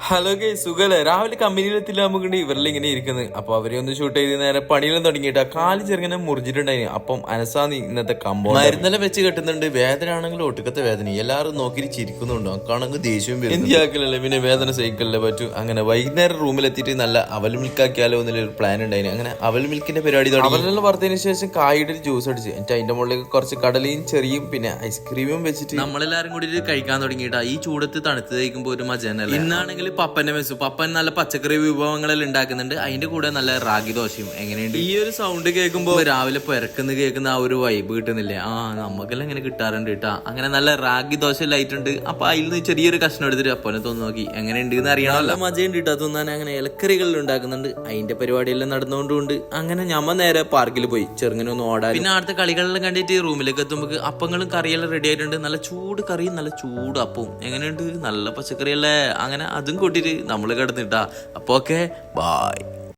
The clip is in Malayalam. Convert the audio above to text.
ഹലോ ഗൈസ്, സുഖല്ലേ? രാവിലെ കമ്പനിയിലെത്തില്ല നമുക്ക് ഇവരിൽ ഇങ്ങനെ ഇരിക്കുന്നത്. അപ്പൊ അവരെ ഒന്ന് ഷൂട്ട് ചെയ്ത് നേരെ പണിയെല്ലാം തുടങ്ങിയിട്ട് കാല് ചെറുങ്ങനെ മുറിച്ചിട്ടുണ്ടായിരുന്നു. അപ്പം അനസാന്ന് ഇന്നത്തെ കമ്പോ മരുന്നെല്ലാം വെച്ച് കെട്ടുന്നുണ്ട്. വേദന ആണെങ്കിൽ ഒട്ടുക്കത്തെ വേദന, എല്ലാവരും നോക്കി ചിരിക്കുന്നുണ്ടോ, കാണുമ്പോൾ ദേഷ്യവും എന്തിയാക്കലല്ലേ, പിന്നെ വേദന സഹിക്കല്ലേ പറ്റൂ. അങ്ങനെ വൈകുന്നേരം റൂമിലെത്തിയിട്ട് നല്ല അവൽ മിൽക്കാക്കിയാലോ എന്നൊരു പ്ലാൻ ഉണ്ടായിരുന്നു. അങ്ങനെ അവൽ മിൽക്കിന്റെ പരിപാടി തുടങ്ങി. അവലെല്ലാം വറുത്തതിന് ശേഷം കായുടെ ജ്യൂസ് അടിച്ച് എന്നിട്ട് അതിന്റെ മുകളിലേക്ക് കുറച്ച് കടലയും ചെറിയും പിന്നെ ഐസ്ക്രീമും വെച്ചിട്ട് നമ്മളെല്ലാരും കൂടി കഴിക്കാൻ തുടങ്ങിയിട്ടാ. ഈ ചൂടത്ത് തണുത്ത് കഴിക്കുമ്പോൾ ഒരു മജാനല്ലേ. ഇന്നാണെങ്കിൽ പപ്പന്റെ മെസ്സു, പപ്പൻ നല്ല പച്ചക്കറി വിഭവങ്ങളെല്ലാം ഉണ്ടാക്കുന്നുണ്ട്. അതിന്റെ കൂടെ നല്ല റാഗി ദോശയും. എങ്ങനെയുണ്ട് ഈ ഒരു സൗണ്ട് കേൾക്കുമ്പോ? രാവിലെ പിറക്കുന്ന കേൾക്കുന്ന ആ ഒരു വൈബ് കിട്ടുന്നില്ലേ? നമുക്കെല്ലാം ഇങ്ങനെ കിട്ടാറുണ്ട് കേട്ടാ. അങ്ങനെ നല്ല റാഗി ദോശ ലൈറ്റുണ്ട്. അപ്പൊ അതിൽ നിന്ന് ചെറിയൊരു കഷ്ണം എടുത്തിട്ട് അപ്പനെ തോന്നു നോക്കി എങ്ങനെയുണ്ട് എന്ന് അറിയണമല്ലോ. മജയുണ്ട് കേട്ടോ തിന്നാൻ. അങ്ങനെ ഇലക്കറികളിൽ ഉണ്ടാക്കുന്നുണ്ട്. അതിന്റെ പരിപാടിയെല്ലാം നടന്നുകൊണ്ടുണ്ട്. അങ്ങനെ ഞമ്മ നേരെ പാർക്കിൽ പോയി ചെറുങ്ങനെ ഒന്ന് ഓടാൻ. പിന്നെ അടുത്ത കളികളെല്ലാം കണ്ടിട്ട് റൂമിലേക്ക് എത്തുമ്പോൾ അപ്പങ്ങളും കറിയെല്ലാം റെഡി ആയിട്ടുണ്ട്. നല്ല ചൂട് കറിയും നല്ല ചൂട് അപ്പവും. എങ്ങനെയുണ്ട്? നല്ല പച്ചക്കറിയല്ലേ. അങ്ങനെ അതും കൂട്ടിട്ട് നമ്മള് കിടന്നിട്ടാ. അപ്പൊ ഓക്കെ, ബൈ.